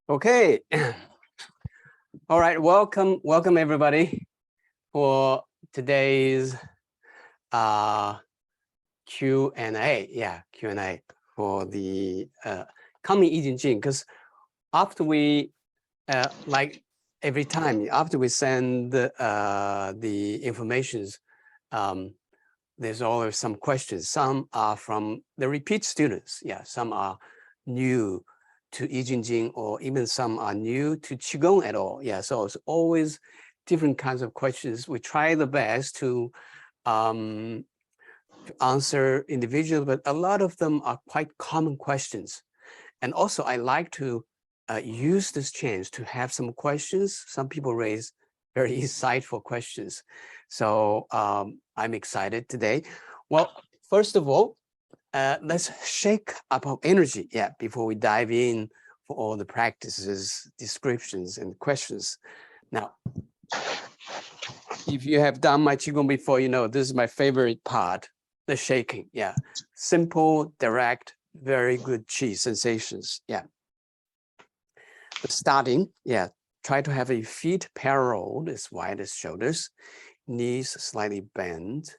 Okay. All right. Welcome everybody for today's Q&A. Yeah, Q&A for the coming Yijin Jing. Because after we like every time after we send the informations, there's always some questions. Some are from the repeat students. Yeah, some are new to Yijin Jing, or even some are new to Qigong at all. Yeah, so it's always different kinds of questions. We try the best to answer individually, but a lot of them are quite common questions. And also I like to use this chance to have some questions. Some people raise very insightful questions. So I'm excited today. Well, first of all, let's shake up our energy, yeah, before we dive in for all the practices, descriptions, and questions. Now, if you have done my Qigong before, you know this is my favorite part, the shaking. Yeah, simple, direct, very good Qi sensations. Yeah. The starting, yeah, try to have your feet parallel as wide as shoulders, knees slightly bent,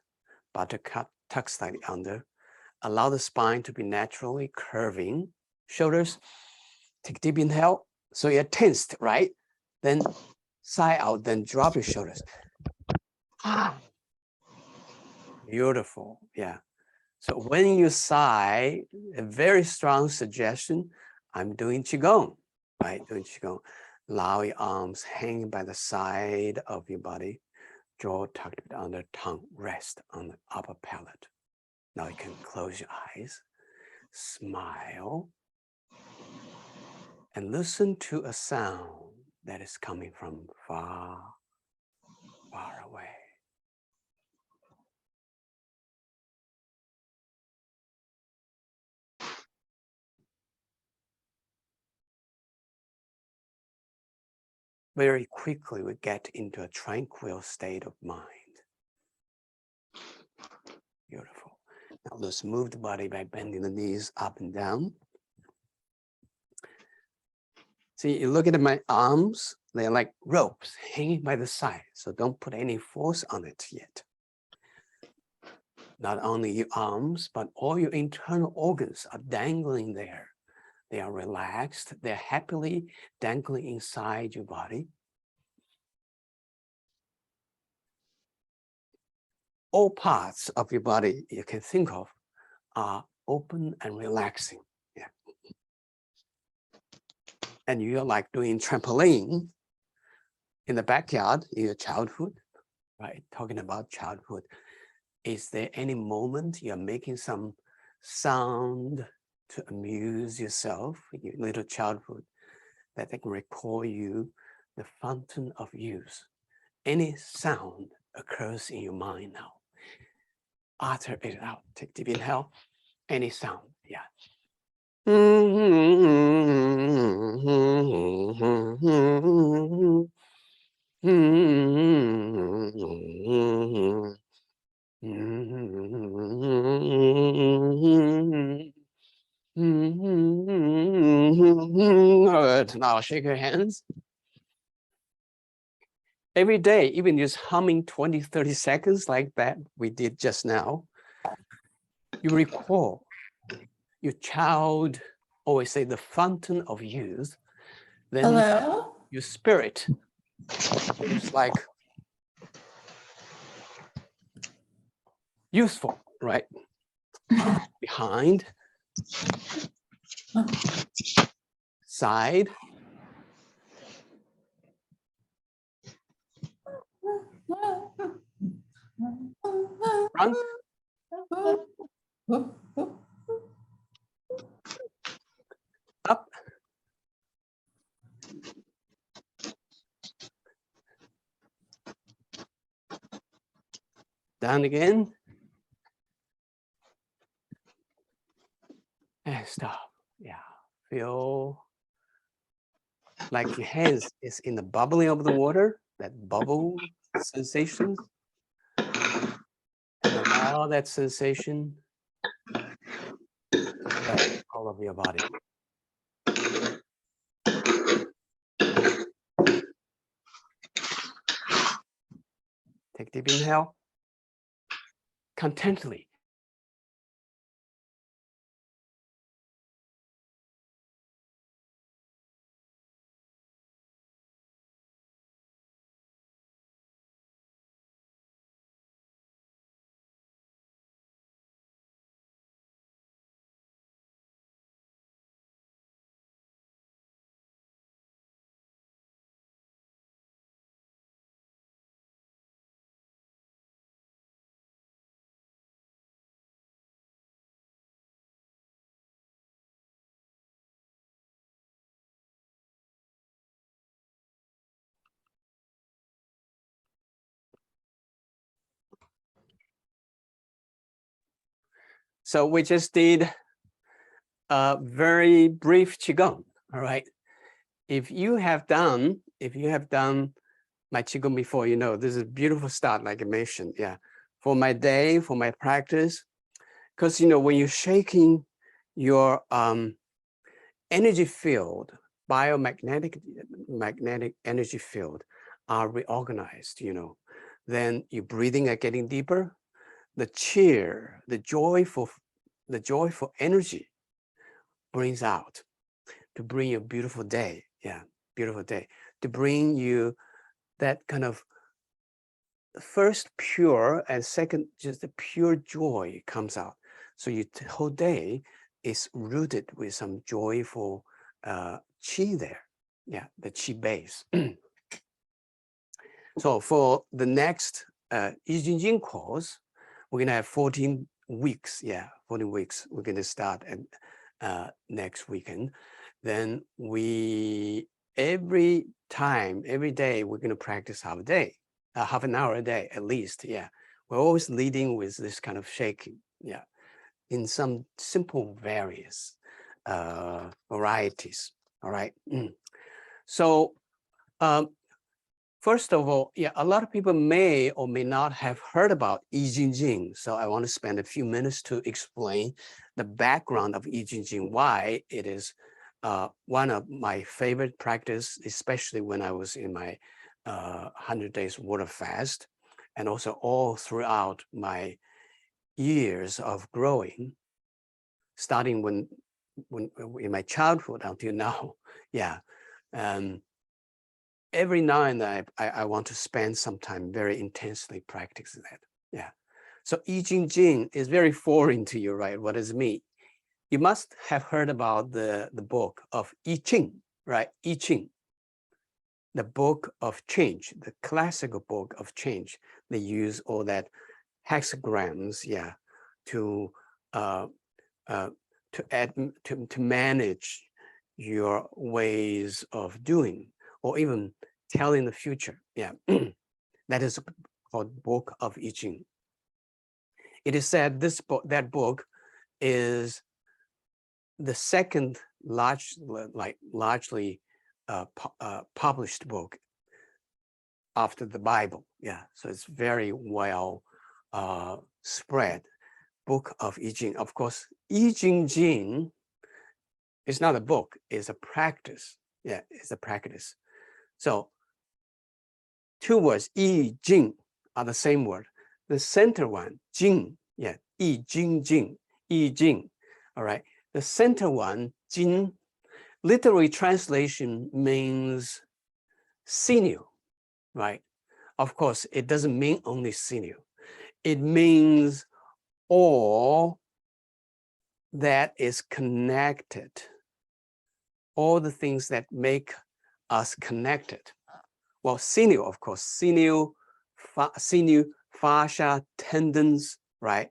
buttock tuck slightly under. Allow the spine to be naturally curving. Shoulders, take a deep inhale. So you're tensed, right? Then sigh out, then drop your shoulders. Beautiful, yeah. So when you sigh, a very strong suggestion, I'm doing Qigong, right? Doing Qigong. Allow your arms hanging by the side of your body, jaw tucked under, tongue rest on the upper palate. Now you can close your eyes, smile, and listen to a sound that is coming from far, far away. Very quickly, we get into a tranquil state of mind. Beautiful. Now let's move the body by bending the knees up and down. See, you look at my arms, they're like ropes hanging by the side. So don't put any force on it yet. Not only your arms, but all your internal organs are dangling there. They are relaxed. They're happily dangling inside your body. All parts of your body you can think of are open and relaxing. Yeah. And you're like doing trampoline in the backyard in your childhood, right? Talking about childhood. Is there any moment you're making some sound to amuse yourself in your little childhood that can recall you the fountain of youth? Any sound occurs in your mind now. Utter it out. Take deep inhale. Any sound, yeah. Good. Now shake your hands. Every day, even just humming 20, 30 seconds like that we did just now, you recall your child, always say the fountain of youth, then Hello? your spirit is like useful, right? Behind, side, front, up, down again, and stop. Yeah, feel like your hands is in the bubbling of the water, that bubble sensation. And allow that sensation all of your body. Take deep inhale. Contently. So we just did a very brief Qigong, all right? If you have done my Qigong before, you know, this is a beautiful start, like I mentioned, yeah. For my day, for my practice, because, you know, when you're shaking your energy field, magnetic energy field are reorganized, you know, then your breathing are getting deeper, the cheer, the joyful energy brings out to bring you a beautiful day. Yeah, beautiful day. To bring you that kind of first pure and second, just the pure joy comes out. So your whole day is rooted with some joyful qi there. Yeah, the qi base. So for the next Yijin Jing course, we're gonna have 14 weeks. Yeah, 14 weeks. We're gonna start at next weekend. Then every day, we're gonna practice half a day, half an hour a day at least. Yeah, we're always leading with this kind of shaking. Yeah, in some simple various varieties. All right. So. First of all, yeah, a lot of people may or may not have heard about Yijin Jing. So I want to spend a few minutes to explain the background of Yijin Jing, why it is one of my favorite practice, especially when I was in my 100 days water fast, and also all throughout my years of growing, starting when in my childhood until now. Yeah. Every now and then I want to spend some time very intensely practicing that. Yeah. So Yijin Jing is very foreign to you, right? What does it mean? You must have heard about the book of Yijin, right? Yijin, the book of change, the classical book of change. They use all that hexagrams, yeah, to manage your ways of doing, or even telling the future. Yeah, that is called Book of Yijin. It is said that book is the second largely published book after the Bible. Yeah, so it's very well spread. Book of Yijin. Of course, Yijin Jing is not a book; it's a practice. Yeah, it's a practice. So two words, Yi, Jing, are the same word. The center one, Jing, yeah, Yi, Jing, Jing, Yi, Jing. All right. The center one, Jing, literary translation means sinew, right? Of course, it doesn't mean only sinew. It means all that is connected, all the things that make us connected. Well, sinew, of course, sinew, fascia, tendons, right,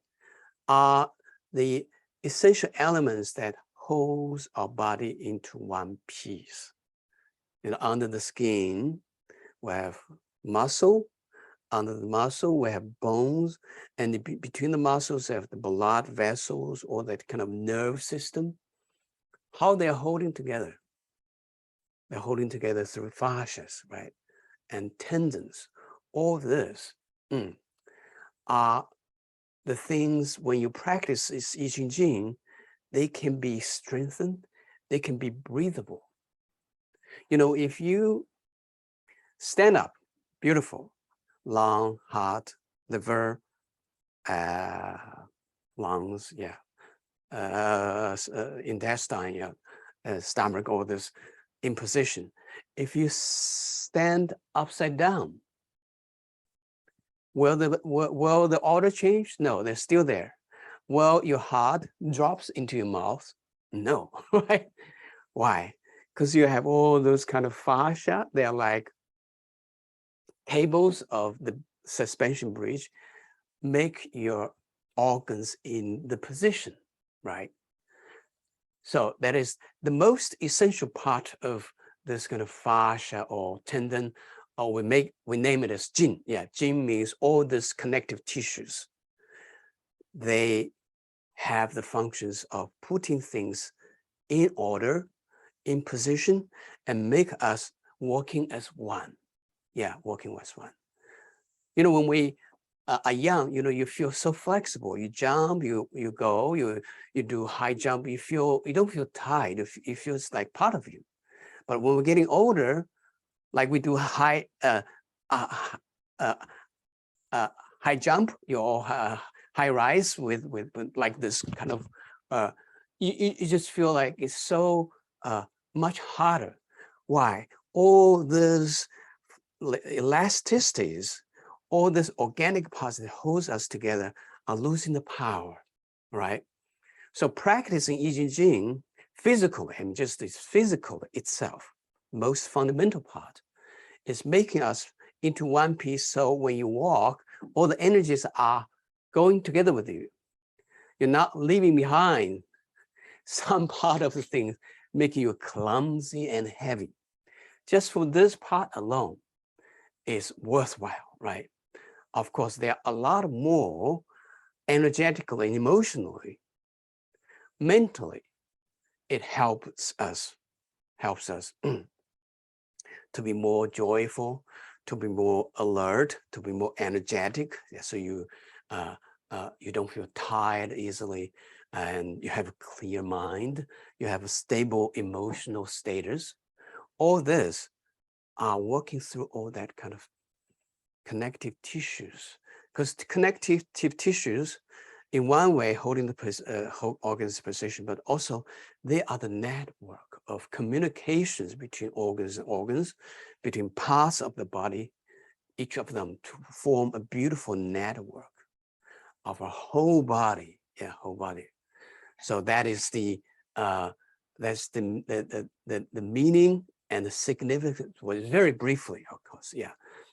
are the essential elements that holds our body into one piece. You know, under the skin, we have muscle. Under the muscle, we have bones, and between the muscles, we have the blood vessels, or that kind of nerve system. How they're holding together? They're holding together through fascias, right? And tendons. All this are the things when you practice this Yijin Jing, they can be strengthened, they can be breathable. You know, if you stand up, beautiful, lung, heart, liver, lungs, yeah, intestine, yeah, stomach, all this in position. If you stand upside down, will the order change? No, they're still there. Will your heart drops into your mouth? No, right? Why? Because you have all those kind of fascia. They are like cables of the suspension bridge, make your organs in the position, right? So that is the most essential part of this kind of fascia or tendon, or we name it as Jing. Yeah, Jing means all these connective tissues. They have the functions of putting things in order, in position, and make us walking as one. Yeah, walking as one. You know, when we are young, you know, you feel so flexible. You jump, you go, you do high jump. You don't feel tired. It feels like part of you. But when we're getting older, like we do high jump, your high rise with like this kind of, you just feel like it's so much harder. Why? All these elasticities, all this organic parts that holds us together are losing the power, right? So practicing Yijin Jing physically, and just this physical itself, most fundamental part, is making us into one piece. So when you walk, all the energies are going together with you. You're not leaving behind some part of the thing, making you clumsy and heavy. Just for this part alone is worthwhile, right? Of course, there are a lot more energetically and emotionally, mentally. It helps us to be more joyful, to be more alert, to be more energetic. So you don't feel tired easily, and you have a clear mind. You have a stable emotional status. All this are working through all that kind of connective tissues, because connective tissues, in one way, holding the whole organ's position, but also they are the network of communications between organs and organs, between parts of the body, each of them to form a beautiful network of a whole body. Yeah, whole body. So that is that's the meaning and the significance. Was very briefly, of course. Yeah.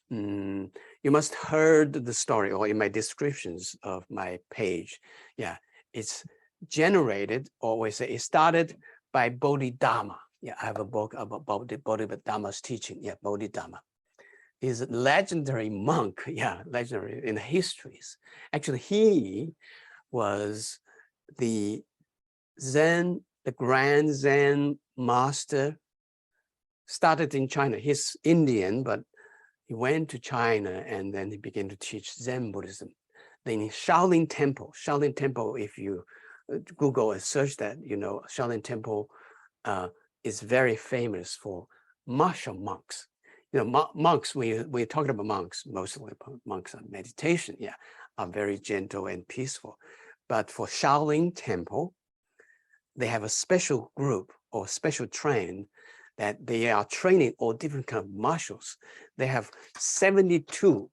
You must heard the story, or in my descriptions of my page. Yeah, it's generated, or we say it started by Bodhidharma. Yeah, I have a book about Bodhidharma's teaching. Yeah, Bodhidharma is a legendary monk. Yeah, legendary in the histories. Actually, he was the grand Zen master. Started in China. He's Indian, but he went to China and then he began to teach Zen Buddhism. Then in Shaolin Temple, if you Google and search that, you know, Shaolin Temple is very famous for martial monks. You know, monks, we're talking about monks, mostly monks on meditation, yeah, are very gentle and peaceful. But for Shaolin Temple, they have a special group or special train that they are training all different kind of martials. They have 72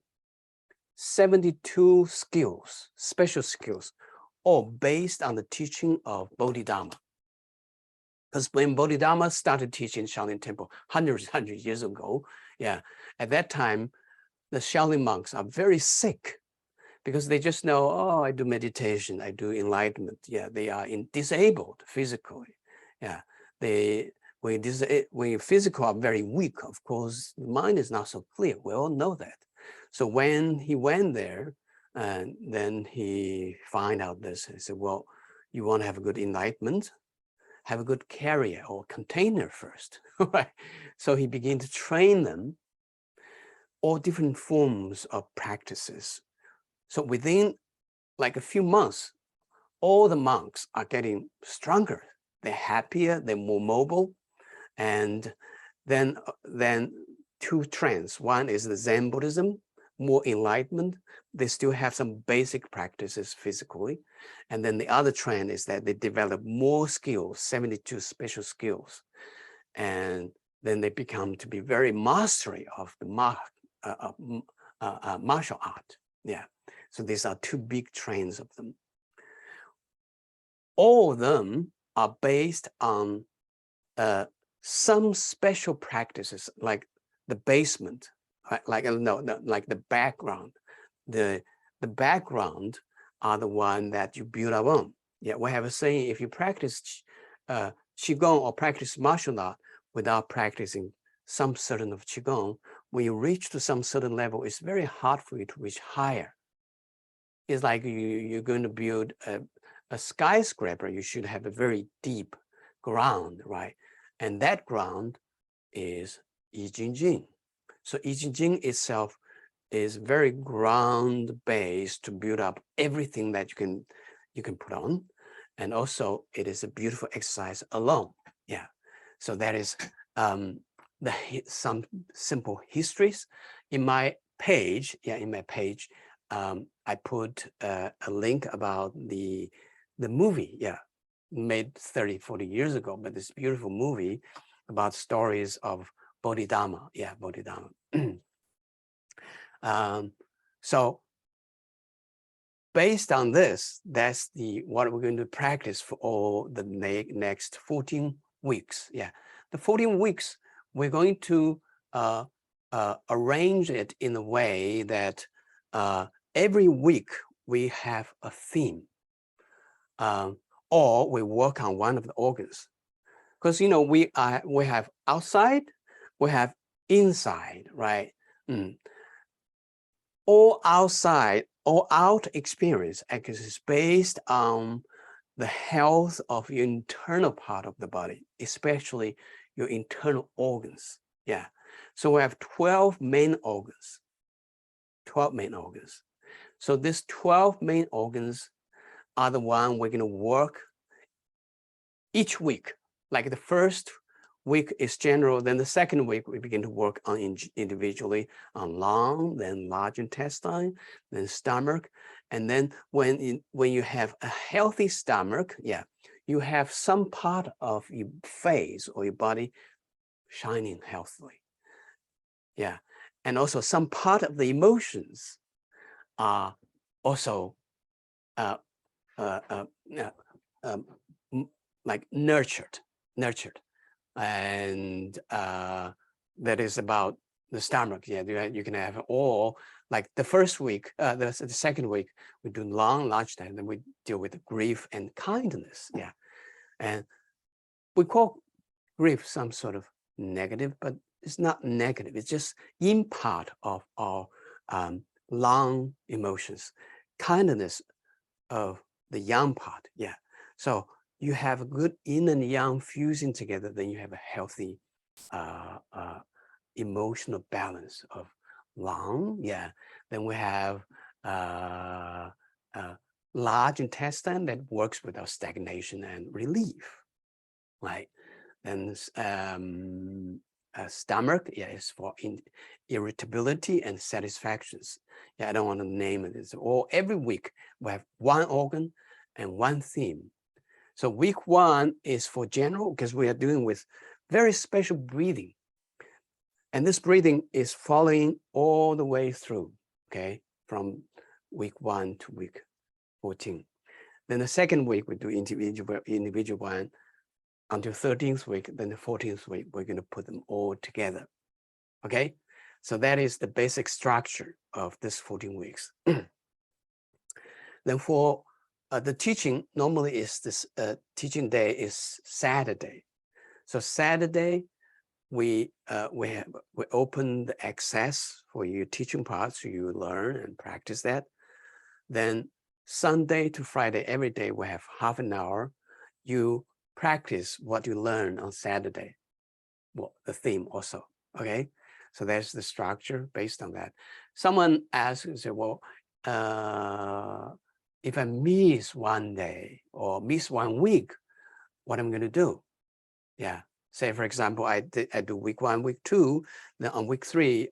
skills, special skills, all based on the teaching of Bodhidharma. Because when Bodhidharma started teaching Shaolin Temple hundreds years ago, yeah, at that time, the Shaolin monks are very sick because they just know, oh, I do meditation, I do enlightenment. Yeah, they are disabled physically. Yeah, when physical are very weak, of course, the mind is not so clear. We all know that. So when he went there, and then he find out this, he said, well, you want to have a good enlightenment, have a good carrier or container first, right? So he began to train them all different forms of practices. So within like a few months, all the monks are getting stronger. They're happier, they're more mobile. And then two trends. One is the Zen Buddhism, more enlightenment, they still have some basic practices physically. And then the other trend is that they develop more skills, 72 special skills. And then they become to be very mastery of the martial art. Yeah. So these are two big trends of them. All of them are based on some special practices, like the basement, like the background. The background are the one that you build up on. Yeah, we have a saying: if you practice Qigong or practice martial art without practicing some certain of Qigong, when you reach to some certain level, it's very hard for you to reach higher. It's like you're going to build a skyscraper. You should have a very deep ground, right? And that ground is Yijin. So Yijin itself is very ground based to build up everything that you can put on. And also it is a beautiful exercise alone. Yeah. So that is some simple histories. In my page, I put a link about the movie, made 30, 40 years ago, but this beautiful movie about stories of Bodhidharma. Yeah, Bodhidharma. So based on this, that's what we're going to practice for all the next 14 weeks. Yeah, the 14 weeks, we're going to arrange it in a way that every week we have a theme, or we work on one of the organs. Because we have outside, we have inside, right? All outside, all out experience actually is based on the health of your internal part of the body, especially your internal organs. Yeah. So we have 12 main organs. 12 main organs. So these 12 main organs are the one we're going to work each week. Like the first week is general, then the second week we begin to work on individually on lung, then large intestine, then stomach. And then when you have a healthy stomach, yeah, you have some part of your face or your body shining healthily. Yeah. And also some part of the emotions are also like nurtured. And that is about the stomach. Yeah, you can have all, like the first week, the second week, we do large time, then we deal with grief and kindness. Yeah. And we call grief some sort of negative, but it's not negative. It's just in part of our long emotions. Kindness of the yang part. Yeah. So you have a good yin and yang fusing together, then you have a healthy emotional balance of lung. Yeah. Then we have large intestine that works with our stagnation and relief. Right. Then stomach, yeah, is for irritability and satisfactions. Yeah, I don't want to name it. It's all every week we have one organ and one theme. So week one is for general, because we are dealing with very special breathing. And this breathing is following all the way through, okay, from week 1 to week 14. Then the second week, we do individual one until 13th week. Then the 14th week, we're going to put them all together, okay? So that is the basic structure of this 14 weeks. Then for the teaching, normally is this teaching day is Saturday. So Saturday, we open the access for your teaching parts, so you learn and practice that. Then Sunday to Friday, every day we have half an hour. You practice what you learn on Saturday. Well, the theme also, okay? So that's the structure based on that. Someone asks, say, well, if I miss one day or miss 1 week, what am I going to do? Yeah. Say, for example, I do week 1, week 2, then on week 3,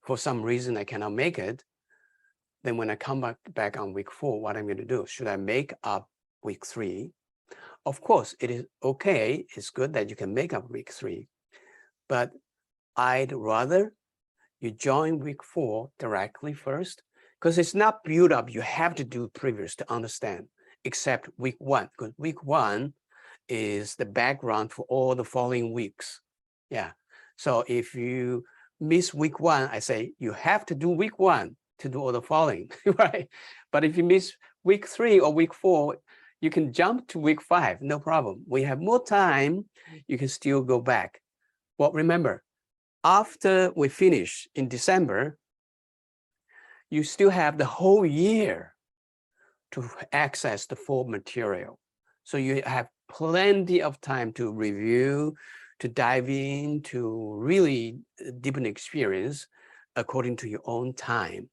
for some reason I cannot make it. then when I come back on week 4, what I'm going to do? Should I make up week 3? Of course, it is okay. It's good that you can make up week 3, but I'd rather you join week 4 directly first, because it's not built up. You have to do previous to understand, except week 1, because week 1 is the background for all the following weeks. Yeah. So if you miss week 1, I say you have to do week 1 to do all the following, right? But if you miss week 3 or week 4, you can jump to week 5, no problem. We have more time, you can still go back. Well, remember, after we finish in December, you still have the whole year to access the full material. So you have plenty of time to review, to dive in, to really deepen experience according to your own time.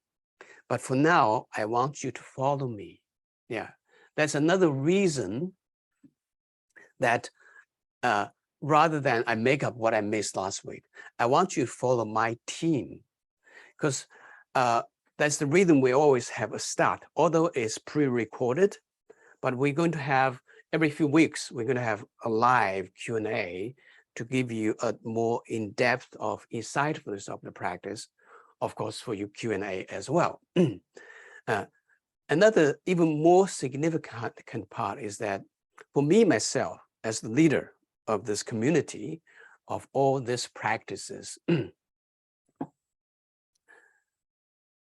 But for now, I want you to follow me. Yeah, that's another reason that rather than I make up what I missed last week, I want you to follow my team, because that's the reason we always have a start, although it's pre-recorded, but we're going to have every few weeks, we're going to have a live Q&A to give you a more in-depth of insightfulness of the practice, of course, for your Q&A as well. Another even more significant part is that for me, myself, as the leader of this community, of all these practices,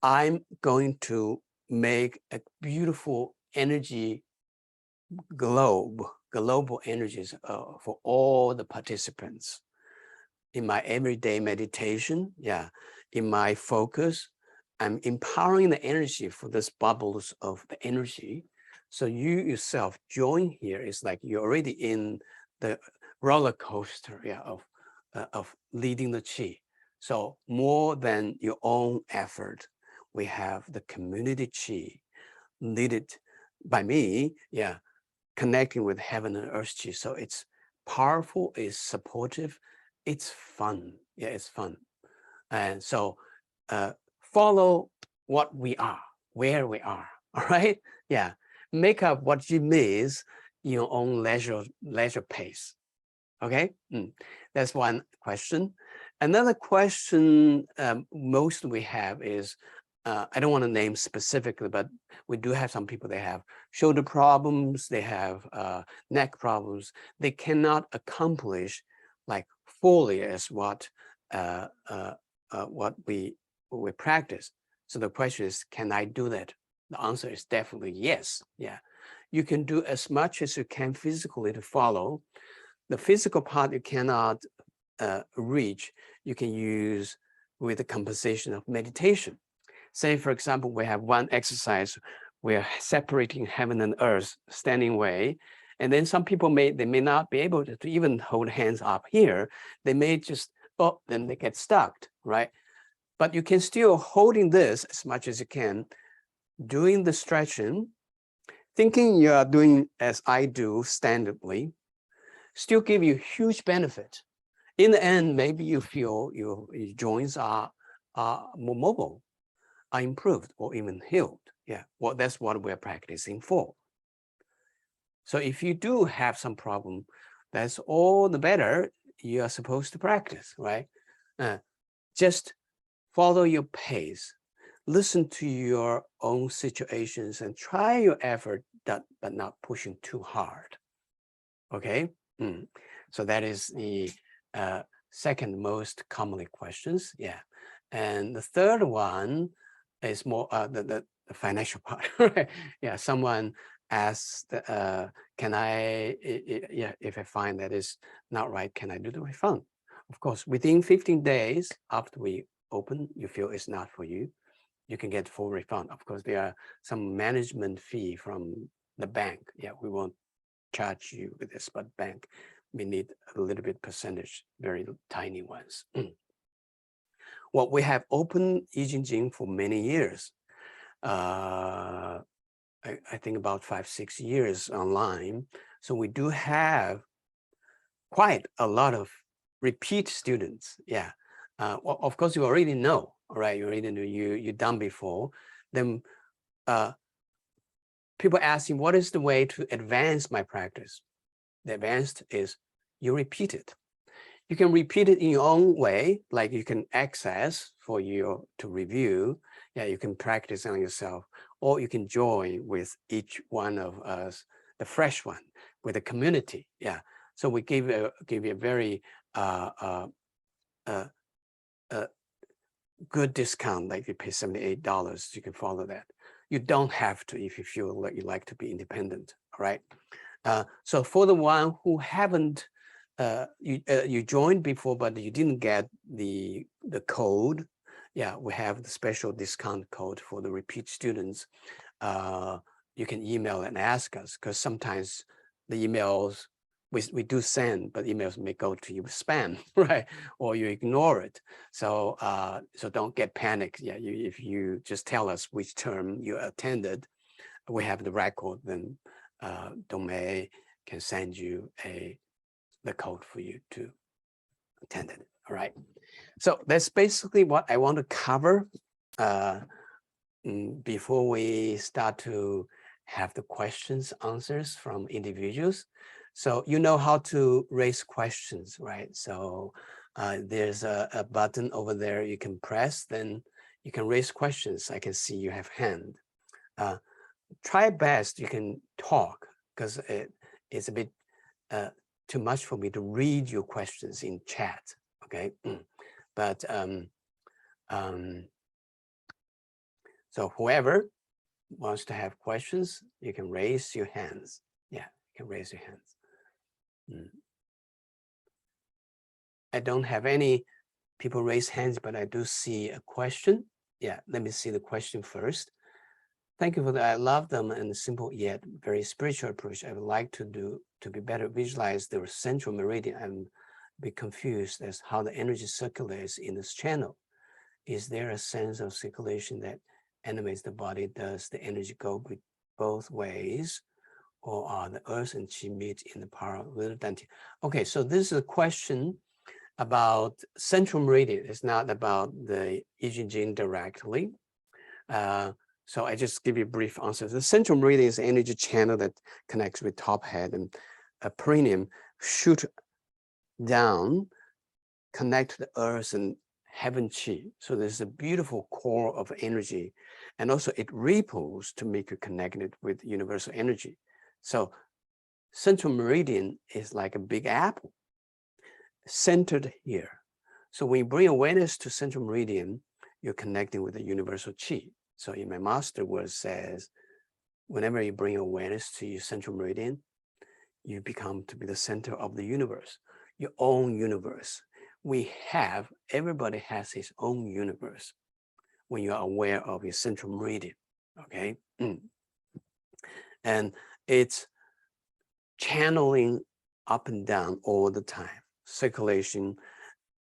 I'm going to make a beautiful energy global energies for all the participants. In my everyday meditation, yeah, in my focus, I'm empowering the energy for this bubbles of the energy. So you yourself join here. It's like you're already in the roller coaster, yeah, of leading the Qi. So more than your own effort, we have the community Qi, leaded by me, yeah, connecting with heaven and earth Qi. So it's powerful, it's supportive, it's fun. Yeah, it's fun. And so follow what we are, where we are, all right? Yeah, make up what you miss in your own leisure pace, okay? That's one question. Another question most we have is, I don't want to name specifically, but we do have some people, they have shoulder problems, they have neck problems. They cannot accomplish like fully as what we practice. So the question is, can I do that? The answer is definitely yes. Yeah, you can do as much as you can physically to follow. The physical part you cannot reach, you can use with the composition of meditation. Say, for example, we have one exercise, we're separating heaven and earth, standing way. And then some people may not be able to even hold hands up here. They may just, oh, then they get stuck, right? But you can still holding this as much as you can, doing the stretching, thinking you are doing as I do standardly, still give you huge benefit. In the end, maybe you feel your joints are more mobile, are improved or even healed. Yeah, well, that's what we're practicing for. So if you do have some problem, that's all the better you are supposed to practice, right? Just follow your pace, listen to your own situations and try your effort, but not pushing too hard, okay? So that is the second most commonly questions, yeah. And the third one is more the financial part, right? Yeah, someone asked, can I, yeah, if I find that is not right, can I do the refund? Of course, within 15 days after we open, you feel it's not for you, you can get full refund. Of course, there are some management fee from the bank. Yeah, we won't charge you with this, but bank, we need a little bit percentage, very tiny ones. Well, we have opened Yijin Jing for many years. I think about 5-6 years online. So we do have quite a lot of repeat students. Yeah. Well, of course, you already know, all right? You already know, you've done before. then people asking, what is the way to advance my practice? The advanced is you repeat it. You can repeat it in your own way, like you can access for you to review. Yeah, you can practice on yourself, or you can join with each one of us, the fresh one, with the community. Yeah, so we give you a very good discount, like you pay $78, you can follow that. You don't have to if you feel like you like to be independent, all right? So for the one who haven't, you joined before, but you didn't get the code, yeah, we have the special discount code for the repeat students. You can email and ask us, because sometimes the emails we do send, but emails may go to you spam, right? Or you ignore it. So so don't get panicked. Yeah, if you just tell us which term you attended, we have the record, then Dongmei can send you the code for you to attend it. All right. So that's basically what I want to cover before we start to have the questions, answers from individuals. So you know how to raise questions, right? So there's a button over there you can press, then you can raise questions. I can see you have hand. Try best you can talk, because it's a bit too much for me to read your questions in chat, okay? But so whoever wants to have questions, you can raise your hands. Yeah, you can raise your hands. I don't have any people raise hands, but I do see a question. Yeah, let me see the question first. Thank you for that. I love them and simple yet very spiritual approach. I would like to be better visualize the central meridian and be confused as how the energy circulates in this channel. Is there a sense of circulation that animates the body? Does the energy go both ways, or are the earth and chi meet in the power of little dantian? Okay, so this is a question about central meridian. It's not about the Yijin directly. So I just give you a brief answer. The central meridian is an energy channel that connects with top head and perineum, shoot down, connect to the earth and heaven chi. So there's a beautiful core of energy, and also it ripples to make you connected with universal energy. So central meridian is like a big apple centered here. So when you bring awareness to central meridian, you're connecting with the universal chi. So in my master word says, whenever you bring awareness to your central meridian, you become to be the center of the universe, your own universe. Everybody has his own universe when you are aware of your central meridian, okay? And it's channeling up and down all the time, circulation,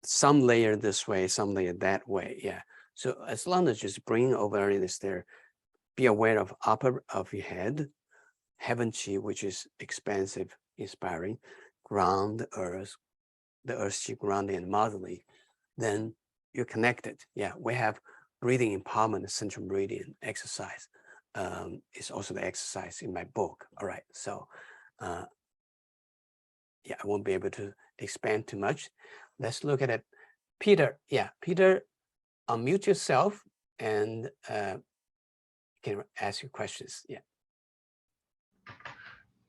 some layer this way, some layer that way, yeah. So as long as just bring awareness there, be aware of upper of your head, heaven chi, which is expansive, inspiring, ground the earth chi grounding and motherly, then you're connected. Yeah, we have breathing empowerment, central meridian exercise. It's also the exercise in my book. All right, so yeah, I won't be able to expand too much. Let's look at it. Peter, yeah, Peter, unmute yourself and can ask your questions. Yeah.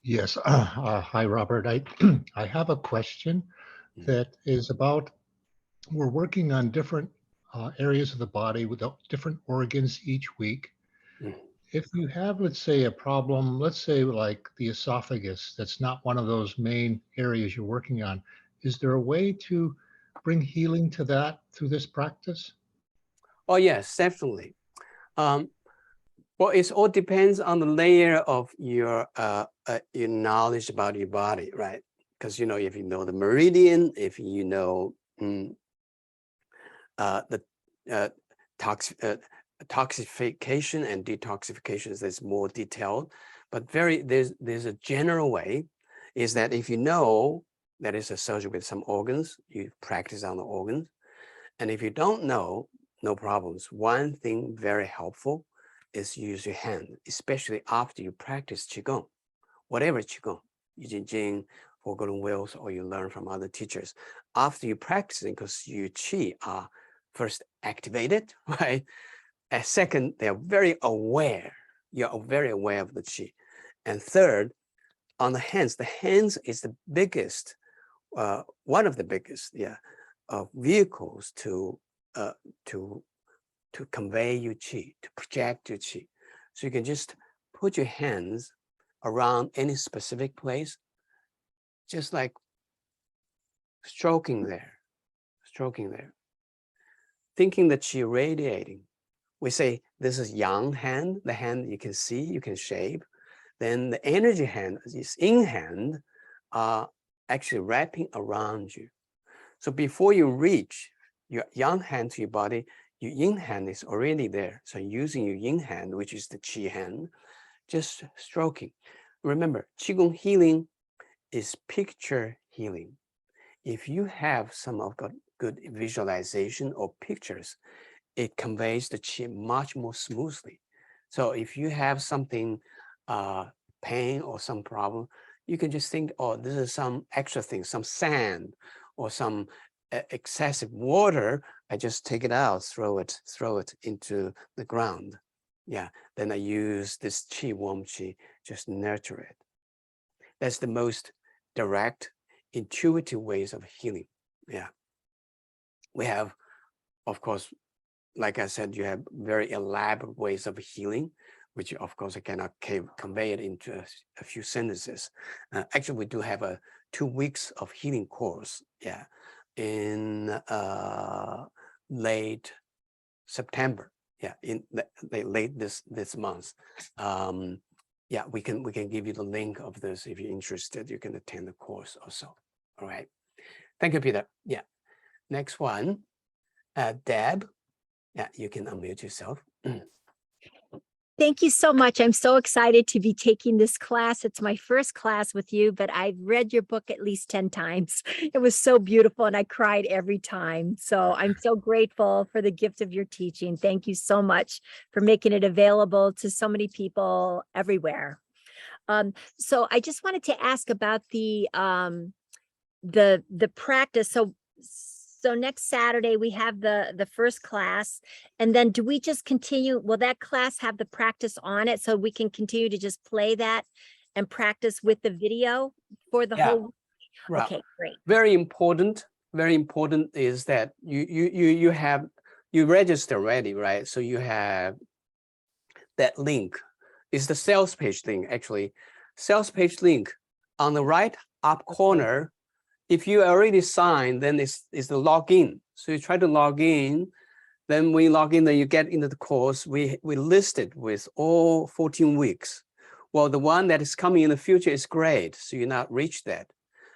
Yes. Hi, Robert. I have a question that is about, we're working on different areas of the body with different organs each week. If you have, let's say, a problem, let's say like the esophagus, that's not one of those main areas you're working on, is there a way to bring healing to that through this practice? Oh, yes, definitely. Well, it all depends on the layer of your knowledge about your body, right? Because, you know, if you know the meridian, if you know the toxification and detoxification, that's more detailed, but there's a general way, is that if you know that it's associated with some organs, you practice on the organs. And if you don't know, no problems. One thing very helpful is use your hand, especially after you practice Qigong, whatever Qigong, Yijin, Jing, for golden wheels, or you learn from other teachers. After you practicing, because your Qi are first activated, right? And second, they are very aware. You're very aware of the Qi. And third, on the hands is the biggest, one of the biggest, vehicles to convey your Qi, to project your Qi. So you can just put your hands around any specific place, just like stroking there, thinking the Qi radiating. We say this is yang hand, the hand you can see, you can shape. Then the energy hand, this yin hand, are actually wrapping around you. So before you reach your yang hand to your body, your yin hand is already there. So using your yin hand, which is the Qi hand, just stroking. Remember, Qigong healing is picture healing. If you have some of good visualization or pictures, it conveys the Qi much more smoothly. So if you have something, pain or some problem, you can just think, oh, this is some extra thing, some sand or some excessive water. I just take it out, throw it into the ground. Yeah, then I use this Qi, warm Qi, just nurture it. That's the most direct, intuitive ways of healing. Yeah. We have, of course, like I said, you have very elaborate ways of healing, which of course I cannot convey it into a few sentences. Actually, we do have a 2 weeks of healing course, in late September, in late this month. We can give you the link of this if you're interested. You can attend the course also. All right. Thank you, Peter. Yeah. Next one, Deb. Yeah, you can unmute yourself. Thank you so much. I'm so excited to be taking this class. It's my first class with you, but I've read your book at least 10 times. It was so beautiful and I cried every time. So I'm so grateful for the gift of your teaching. Thank you so much for making it available to so many people everywhere. So I just wanted to ask about the practice. So next Saturday we have the first class, and then do we just continue? Will that class have the practice on it so we can continue to just play that and practice with the video for the whole week? Right. Okay, great. Very important is that you register already, right? So you have that link. It's the sales page link, actually. Sales page link on the right up corner. If you already signed, then it's the login. So you try to log in, then when you log in, then you get into the course. We listed with all 14 weeks. Well, the one that is coming in the future is great, so you not reach that.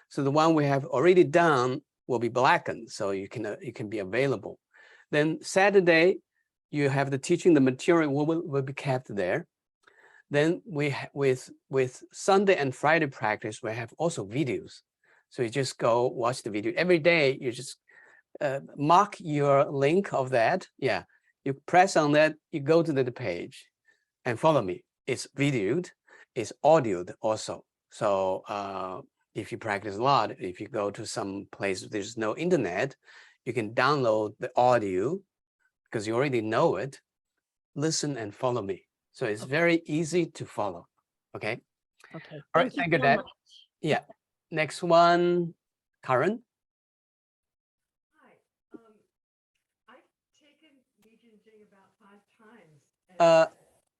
So the one we have already done will be blackened, so you can be available. Then Saturday, you have the teaching, the material will be kept there. Then with Sunday and Friday practice, we have also videos. So you just go watch the video every day. You just mark your link of that. Yeah, you press on that, you go to the page and follow me. It's videoed, it's audioed also. So if you practice a lot, if you go to some place there's no internet, you can download the audio because you already know it. Listen and follow me. So it's very easy to follow. Okay. Okay. All right. Thank you, Dad. Yeah. Next one, Karen. Hi. I've taken Yijin Jing about 5 times.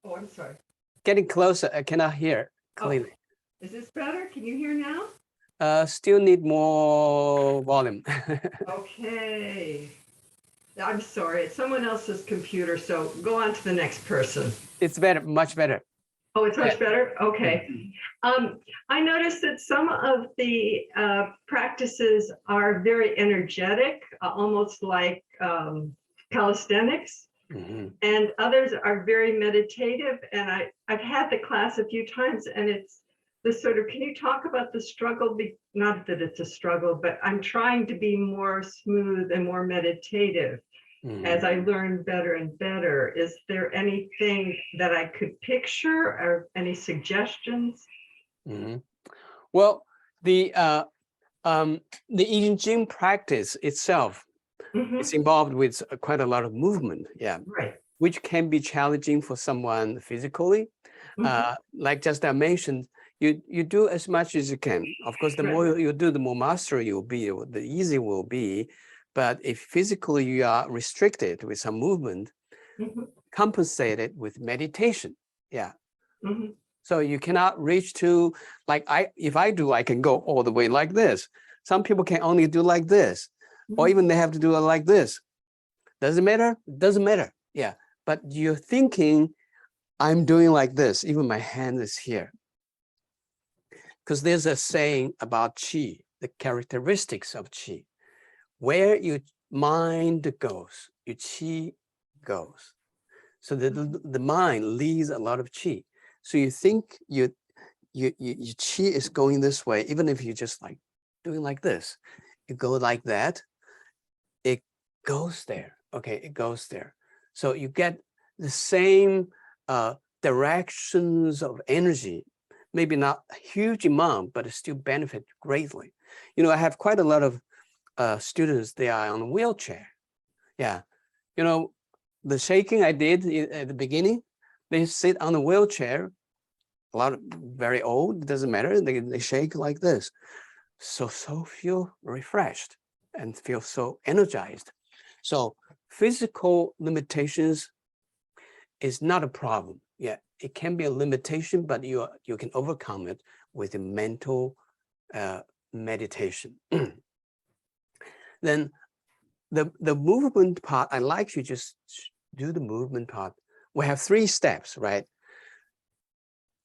Oh, I'm sorry. Getting closer. I cannot hear clearly. Oh, is this better? Can you hear now? Still need more volume. Okay. I'm sorry. It's someone else's computer, so go on to the next person. It's better, much better. Oh, it's much better? Okay. I noticed that some of the practices are very energetic, almost like calisthenics, and others are very meditative. And I've had the class a few times, and it's this sort of, can you talk about the struggle? Not that it's a struggle, but I'm trying to be more smooth and more meditative. as I learn better and better. Is there anything that I could picture or any suggestions? Well, the Yijin practice itself is involved with quite a lot of movement, Right. which can be challenging for someone physically. Like just I mentioned, you do as much as you can. Of course, the more you do, the more mastery you'll be, the easier will be. But if physically you are restricted with some movement, compensate it with meditation. So you cannot reach to, like if I do, I can go all the way like this. Some people can only do like this, or even they have to do it like this. Does it matter? Doesn't matter. But you're thinking, I'm doing like this, even my hand is here. Because there's a saying about Qi, the characteristics of Qi. Where your mind goes, your Qi goes. So the mind leads a lot of Qi. So you think your Qi is going this way, even if you just like doing like this, you go like that, it goes there. Okay, it goes there. So you get the same directions of energy, maybe not a huge amount, but it still benefit greatly. I have quite a lot of students, they are on a wheelchair. The shaking I did at the beginning, they sit on a wheelchair, a lot of very old, it doesn't matter, they shake like this. So feel refreshed and feel so energized. So physical limitations is not a problem. It can be a limitation, but you can overcome it with a mental meditation. Then the movement part, I like you just do the movement part. We have 3 steps, right?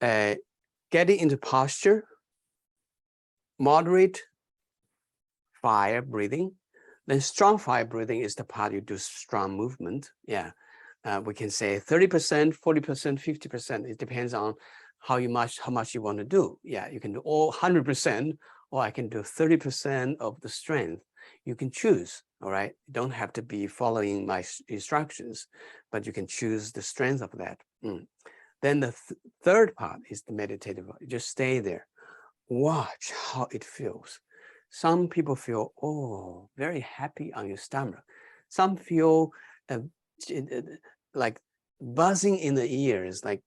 Getting into posture, moderate fire breathing, then strong fire breathing is the part you do strong movement. We can say 30%, 40%, 50%. It depends on how much you want to do. You can do all 100%, or I can do 30% of the strength. You can choose, all right? You don't have to be following my instructions, but you can choose the strength of that. Then the third part is the meditative. You just stay there. Watch how it feels. Some people feel, very happy on your stomach. Some feel like buzzing in the ears, like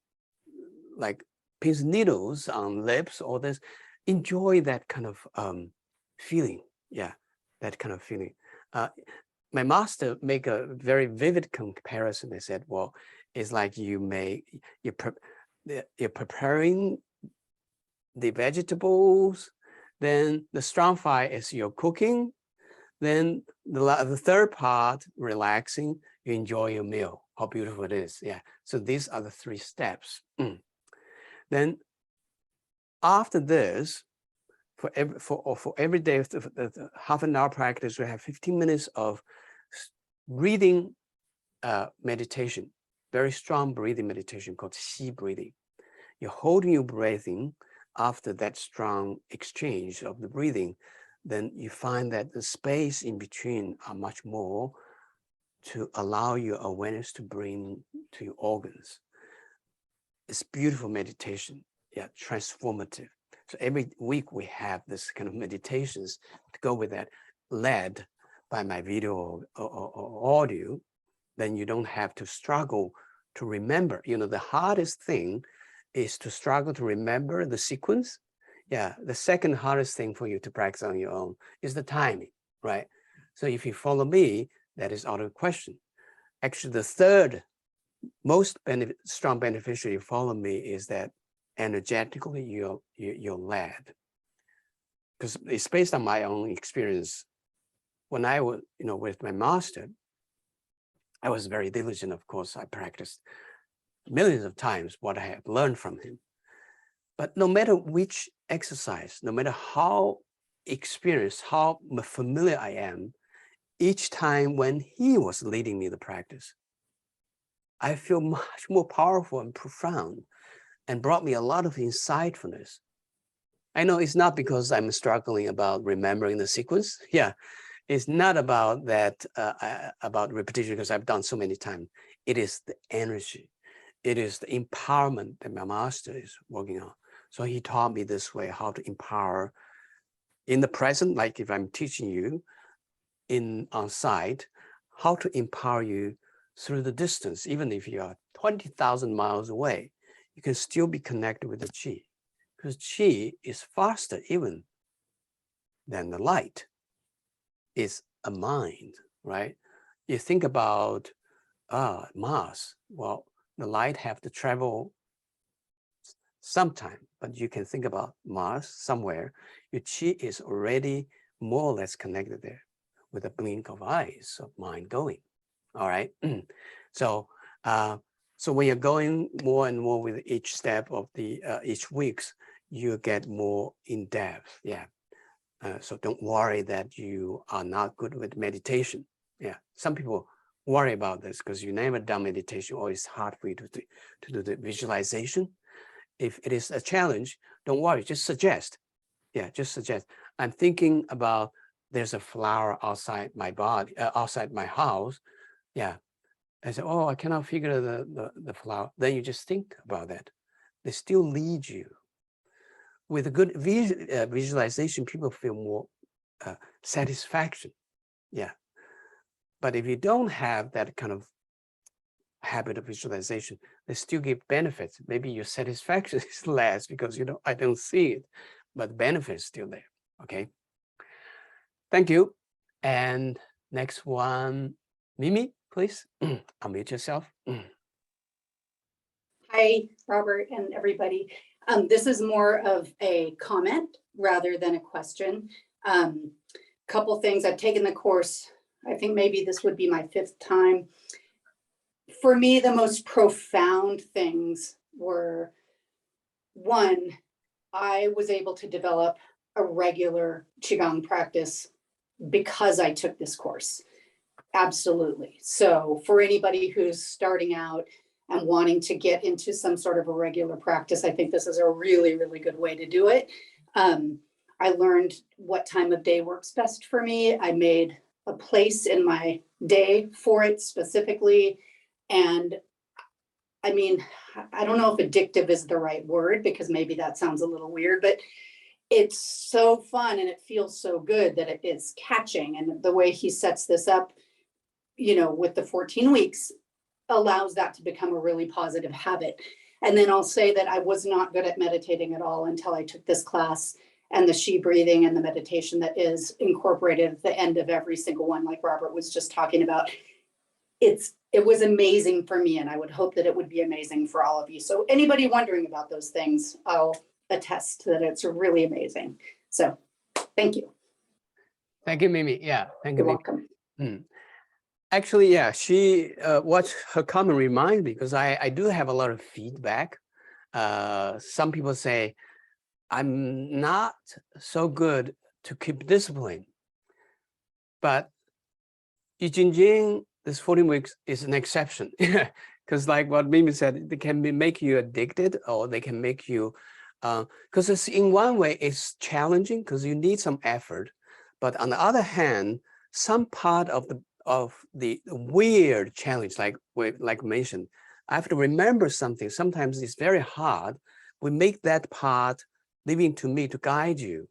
pins and needles on lips, all this. Enjoy that kind of feeling. That kind of feeling. My master make a very vivid comparison. They said, well, it's like you're preparing the vegetables, then the strong fire is your cooking, then the third part, relaxing, you enjoy your meal. How beautiful it is. So these are the 3 steps. Then after this, for every day, half an hour practice, we have 15 minutes of breathing meditation, very strong breathing meditation called Xi breathing. You're holding your breathing. After that strong exchange of the breathing, then you find that the space in between are much more to allow your awareness to bring to your organs. It's beautiful meditation, transformative. So every week we have this kind of meditations to go with that, led by my video or audio. Then you don't have to struggle to remember. The hardest thing is to struggle to remember the sequence. The second hardest thing for you to practice on your own is the timing, right? So if you follow me, that is out of question. Actually, the third most strong beneficial you follow me is that energetically you're led. Because it's based on my own experience. When I was, with my master, I was very diligent, of course. I practiced millions of times what I had learned from him. But no matter which exercise, no matter how experienced, how familiar I am, each time when he was leading me the practice, I feel much more powerful and profound and brought me a lot of insightfulness. I know it's not because I'm struggling about remembering the sequence. It's not about that, about repetition, because I've done so many times. It is the energy. It is the empowerment that my master is working on. So he taught me this way, how to empower in the present, like if I'm teaching you on site, how to empower you through the distance. Even if you are 20,000 miles away, you can still be connected with the Qi, because Qi is faster even than the light. It's a mind, right? You think about Mars. Well, the light have to travel sometime, but you can think about Mars somewhere. Your Qi is already more or less connected there with a blink of eyes of mind going. All right. So when you're going more and more with each step of the each weeks, you get more in depth. Yeah. So don't worry that you are not good with meditation. Yeah. Some people worry about this because you never done meditation, or it's hard for you to do the visualization. If it is a challenge, don't worry, just suggest. Yeah, just suggest. I'm thinking about there's a flower outside my body, outside my house. Yeah. I said, oh, I cannot figure the flower. Then you just think about that. They still lead you. With a good visualization, people feel more satisfaction. Yeah. But if you don't have that kind of habit of visualization, they still give benefits. Maybe your satisfaction is less because I don't see it, but the benefit is still there. Okay. Thank you. And next one, Mimi, please unmute yourself. Hi, Robert and everybody. This is more of a comment rather than a question. Couple things. I've taken the course. I think maybe this would be my 5th time. For me, the most profound things were, one, I was able to develop a regular Qigong practice because I took this course. Absolutely. So for anybody who's starting out and wanting to get into some sort of a regular practice, I think this is a really, really good way to do it. I learned what time of day works best for me. I made a place in my day for it specifically. And I mean, I don't know if addictive is the right word, because maybe that sounds a little weird, but it's so fun and it feels so good that it is catching. And the way he sets this up, with the 14 weeks, allows that to become a really positive habit. And then I'll say that I was not good at meditating at all until I took this class, and the Qi breathing and the meditation that is incorporated at the end of every single one, like Robert was just talking about. It was amazing for me, and I would hope that it would be amazing for all of you. So anybody wondering about those things, I'll attest that it's really amazing. So thank you. Thank you, Mimi. Yeah, thank you. You're welcome. Actually, yeah, what her comment reminds me, because I do have a lot of feedback. Some people say, I'm not so good to keep discipline. But Yijin, this 14 weeks is an exception. Because like what Mimi said, they can make you addicted, or they can make you, because it's in one way, it's challenging because you need some effort. But on the other hand, some part of the weird challenge, like mentioned, I have to remember something. Sometimes it's very hard. We make that part leaving to me to guide you.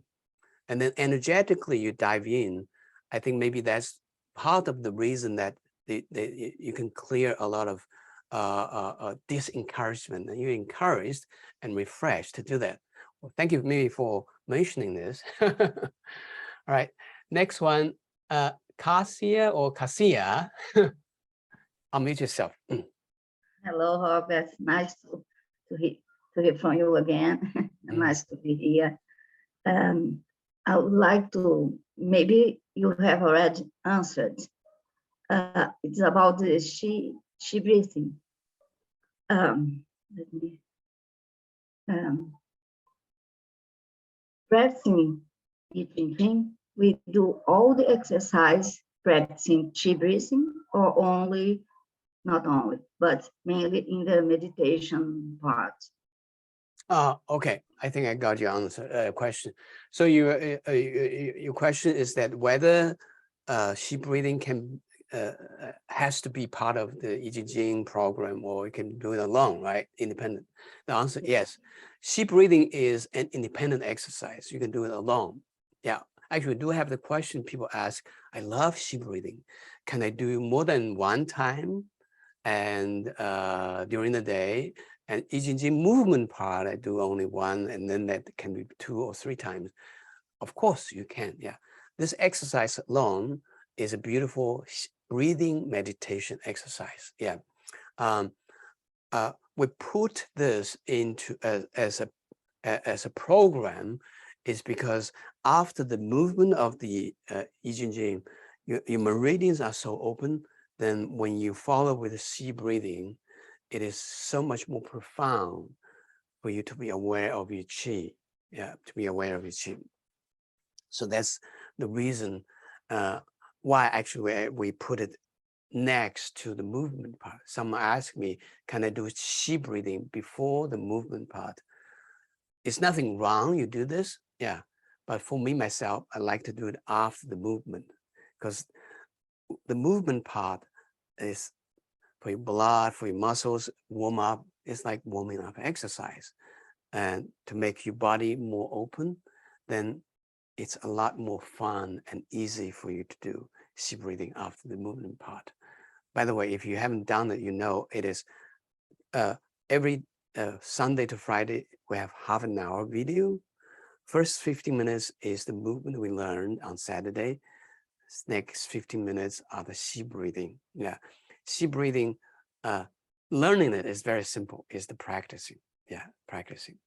And then energetically you dive in. I think maybe that's part of the reason that you can clear a lot of disencouragement, and you're encouraged and refreshed to do that. Well, thank you, Mimi, for mentioning this. All right, next one, Cassia or Cassia, unmute yourself. Hello, Robert. Nice to hear from you again. Nice to be here. I would like to, maybe you have already answered. It's about the Qi breathing. Practicing Yijin, we do all the exercise practicing Qi breathing, or not only, but mainly in the meditation part. Okay, I think I got your answer question. So your question is that whether sheep breathing can has to be part of the Yijin program, or you can do it alone, right? Independent. The answer, yes. Sheep breathing is an independent exercise. You can do it alone. Yeah, actually, we do have the question people ask. I love sheep breathing. Can I do more than one time? And during the day, and Yijin movement part, I do only one, and then that can be 2 or 3 times. Of course, you can. Yeah, this exercise alone is a beautiful breathing meditation exercise. Yeah, we put this into as a program, is because after the movement of the Yijin, your meridians are so open. Then when you follow with the sheep breathing, it is so much more profound for you to be aware of your qi. Yeah, to be aware of your qi. So that's the reason why actually we put it next to the movement part. Someone asked me, can I do sheep breathing before the movement part? It's nothing wrong, you do this, yeah. But for me, myself, I like to do it after the movement, because the movement part is for your blood, for your muscles, warm up. It's like warming up exercise. And to make your body more open, then it's a lot more fun and easy for you to do sheep breathing after the movement part. By the way, if you haven't done it, you know it is every Sunday to Friday, we have half an hour video. First 15 minutes is the movement we learned on Saturday. Next 15 minutes are the sheep breathing. Yeah, sheep breathing, learning it is very simple. It's the practicing. Yeah, practicing.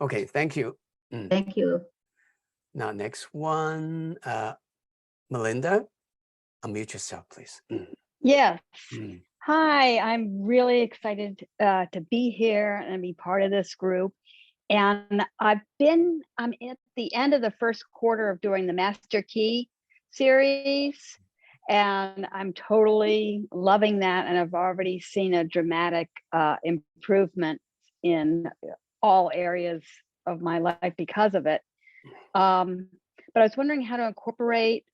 Okay, thank you. Thank you. Now, next one, Melinda, unmute yourself, please. Yes. Hi, I'm really excited to be here and be part of this group. And I'm at the end of the first quarter of doing the Master Key series, and I'm totally loving that. And I've already seen a dramatic improvement in all areas of my life because of it. But I was wondering how to incorporate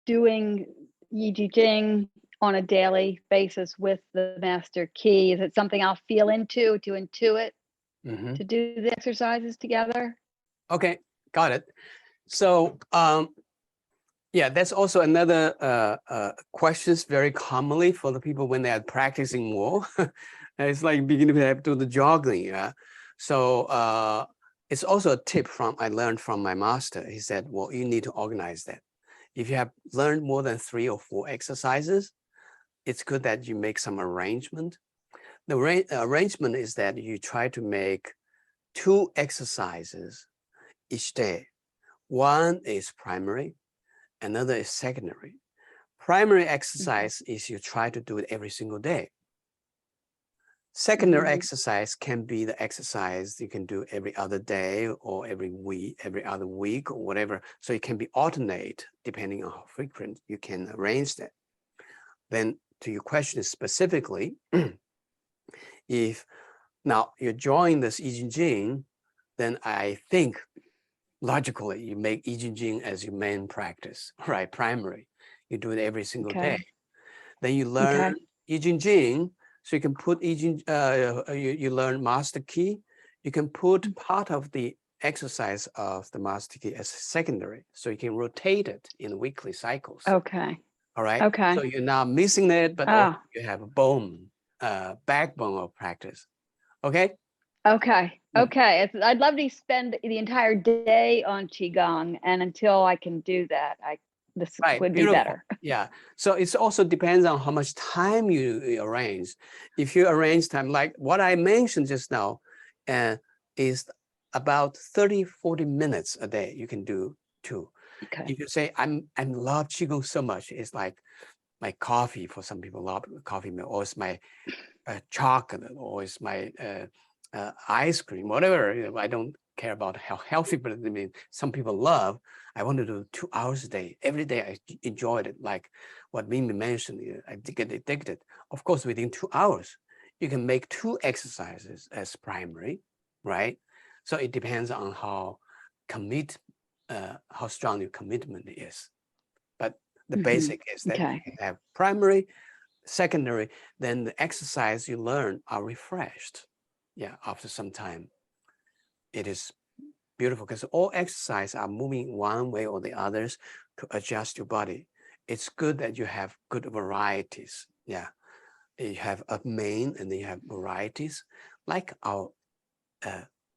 doing Yijin on a daily basis with the Master Key. Is it something I'll feel into, to intuit, to do the exercises together? Okay, got it. So, yeah, that's also another questions very commonly for the people when they are practicing more. It's like beginning to have to do the jogging. Yeah. So it's also a tip I learned from my master. He said, well, you need to organize that. If you have learned more than 3 or 4 exercises, it's good that you make some arrangement. The arrangement is that you try to make 2 exercises each day. One is primary, another is secondary. Primary exercise is you try to do it every single day. Secondary exercise can be the exercise you can do every other day or every week, every other week or whatever. So it can be alternate depending on how frequent you can arrange that. Then to your question specifically, if now you're joining this Yijin, then I think logically you make Yijin as your main practice, right? Primary, you do it every single day. Then you learn Yijin, so you can put Yijin, you learn Master Key. You can put part of the exercise of the Master Key as secondary, so you can rotate it in weekly cycles. Okay. All right. Okay. So you're not missing it, but also you have a backbone of practice. Okay. Okay. Okay. I'd love to spend the entire day on Qigong, and until I can do that, this would be better. Yeah. So it also depends on how much time you arrange. If you arrange time, like what I mentioned just now, is about 30-40 minutes a day. You can do 2. Okay. If you say I love Qigong so much, it's like my coffee. For some people, love coffee, or it's my chocolate, or it's my ice cream, whatever. I don't care about how healthy, but I mean, some people love. I want to do 2 hours a day. Every day I enjoyed it. Like what Mimi mentioned, I get addicted. Of course, within 2 hours, you can make 2 exercises as primary, right? So it depends on how strong your commitment is. The Mhm. basic is that Okay. you have primary, secondary, then the exercise you learn are refreshed. Yeah, after some time. It is beautiful because all exercise are moving one way or the others to adjust your body. It's good that you have good varieties. Yeah, you have a main and then you have varieties, like our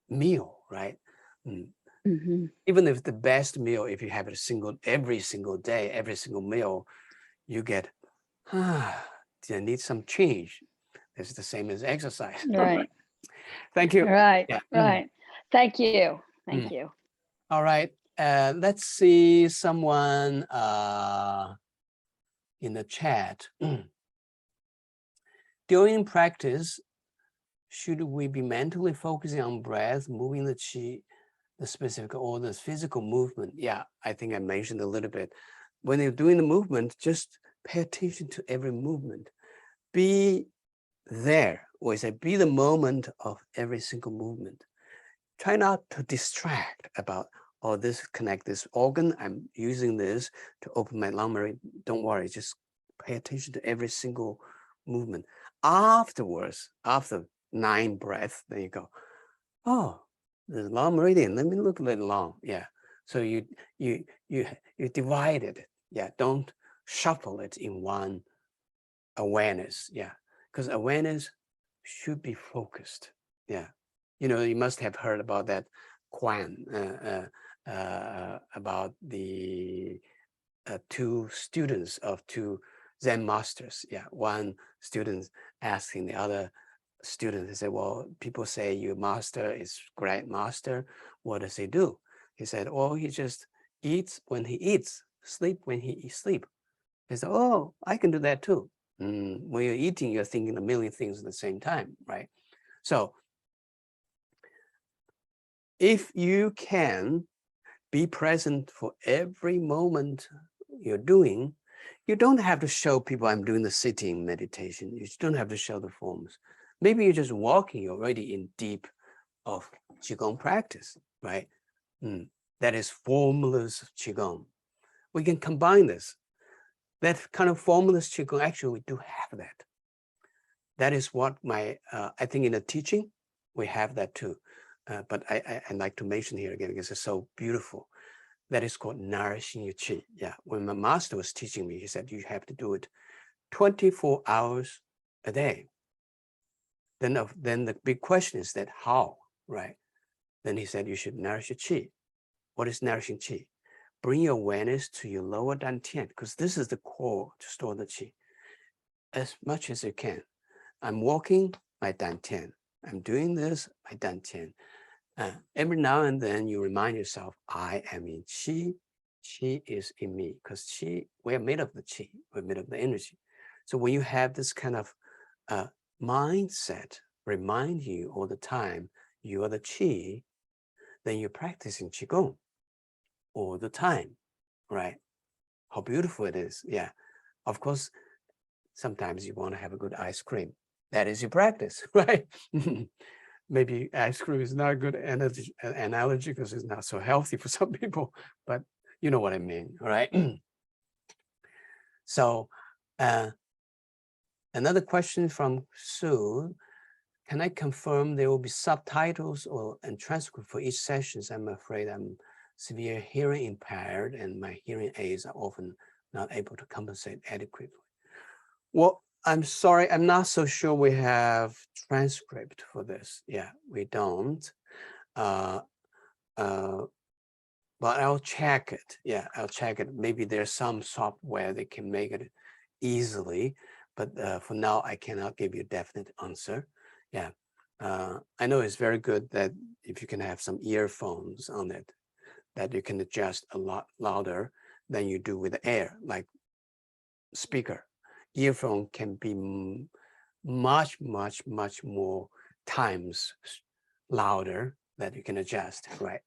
meal, right? Mhm. Even if the best meal, if you have it every single day, every single meal, you get, I need some change. It's the same as exercise. Right. Thank you. Right. Yeah. Right. Thank you. Thank you. All right. Let's see someone in the chat. During practice, should we be mentally focusing on breath, moving the qi, the specific or the physical movement? Yeah, I think I mentioned a little bit. When you're doing the movement, just pay attention to every movement. Be there, or say, be the moment of every single movement. Try not to distract about, oh, this connect this organ, I'm using this to open my lung meridian. Don't worry, just pay attention to every single movement. Afterwards, after 9 breaths, then you go, oh, the lung meridian, let me look a little long. Yeah. So you divide it. Yeah. Don't shuffle it in one awareness. Yeah. Because awareness should be focused. Yeah. You know, you must have heard about that Quan, about the 2 students of 2 Zen masters. Yeah. One student asking the other student, he said, well, people say your master is great master. What does he do? He said, oh, he just eats when he eats, sleep when he sleep. He said, oh, I can do that too. When you're eating, you're thinking a million things at the same time, right? So if you can be present for every moment you're doing, you don't have to show people I'm doing the sitting meditation. You don't have to show the forms. Maybe you're just walking, you're already in deep of Qigong practice, right? That is formless Qigong. We can combine this. That kind of formless Qigong, actually, we do have that. That is what I think in the teaching, we have that too. But I'd like to mention here again, because it's so beautiful. That is called nourishing your qi. Yeah, when my master was teaching me, he said, you have to do it 24 hours a day. Then the big question is that how, right? Then he said, you should nourish your qi. What is nourishing qi? Bring your awareness to your lower dantian, because this is the core to store the qi. As much as you can. I'm walking, my dantian. I'm doing this, my dantian. Every now and then you remind yourself, I am in qi. Qi is in me, because qi, we're made of the qi, we're made of the energy. So when you have this kind of mindset, remind you all the time, you are the qi, then you're practicing qigong all the time, right? How beautiful it is. Yeah. Of course, sometimes you want to have a good ice cream. That is your practice, right? Maybe ice cream is not a good analogy because it's not so healthy for some people, but you know what I mean, right? So another question from Sue. Can I confirm there will be subtitles and transcript for each session? I'm afraid I'm severe hearing impaired and my hearing aids are often not able to compensate adequately. Well, I'm sorry, I'm not so sure we have transcript for this. Yeah, we don't. But I'll check it. Yeah, I'll check it. Maybe there's some software that can make it easily, but for now, I cannot give you a definite answer. Yeah, I know it's very good that if you can have some earphones on it, that you can adjust a lot louder than you do with the air, like speaker. Earphone can be much more times louder that you can adjust, right?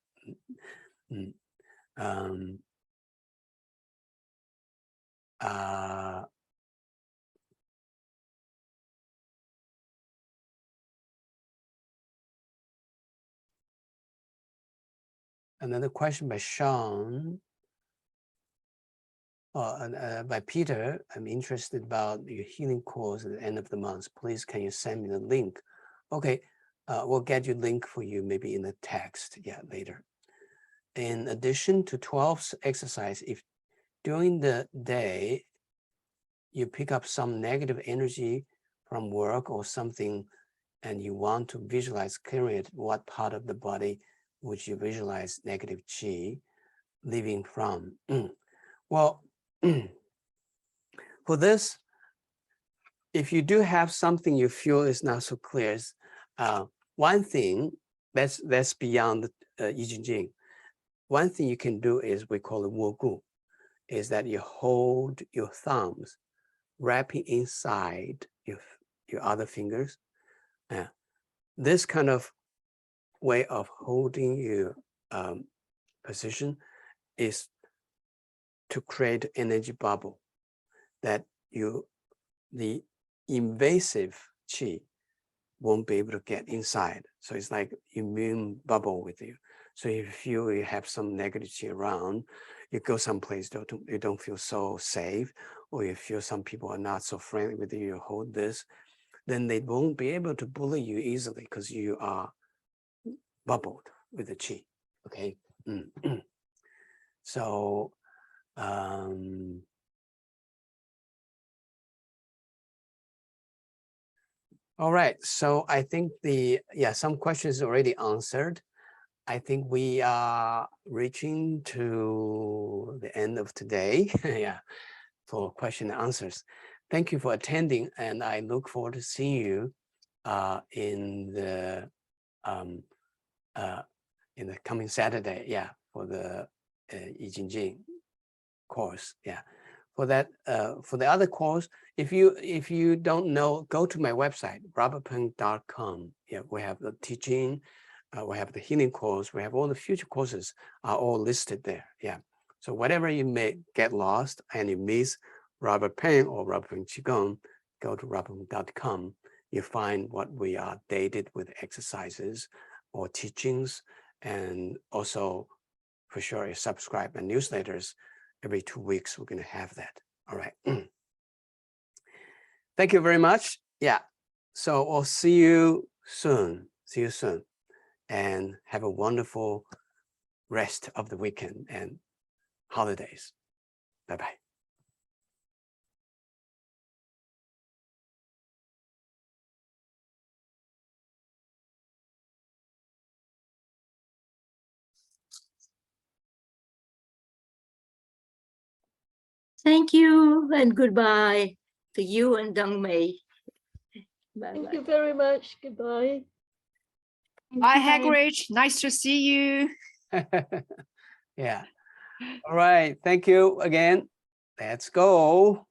Another question by Sean. By Peter, I'm interested about your healing course at the end of the month. Please, can you send me the link? Okay, we'll get you link for you maybe in the text, yeah, later. In addition to 12 exercise, if during the day you pick up some negative energy from work or something, and you want to visualize clearing it, what part of the body would you visualize negative chi leaving from? Well, for this, if you do have something you feel is not so clear, one thing that's beyond Yijin Jing. One thing you can do is we call it wogu, is that you hold your thumbs wrapping inside your other fingers. This kind of way of holding your position is to create energy bubble that the invasive chi won't be able to get inside. So it's like immune bubble with you. So if you feel you have some negative chi around, you go someplace you don't feel so safe, or you feel some people are not so friendly with you, you hold this, then they won't be able to bully you easily because you are bubbled with the chi, okay? So, all right, so I think some questions already answered. I think we are reaching to the end of today, yeah, for question and answers. Thank you for attending, and I look forward to seeing you in the coming Saturday, yeah, for the Yijin Jing course, yeah. For that, for the other course, if you don't know, go to my website, robertpeng.com. Yeah, we have the teaching, we have the healing course, we have all the future courses are all listed there. Yeah. So whatever you may get lost and you miss Robert Peng or Robert Peng Qigong, go to robertpeng.com. You find what we are dated with exercises or teachings, and also for sure you subscribe my newsletters. Every 2 weeks, we're going to have that. All right. Thank you very much. Yeah. So we'll see you soon. See you soon. And have a wonderful rest of the weekend and holidays. Bye-bye. Thank you and goodbye to you and Dong Mei. Bye. Thank you very much. Goodbye. Bye, Hagrid. Nice to see you. Yeah. All right. Thank you again. Let's go.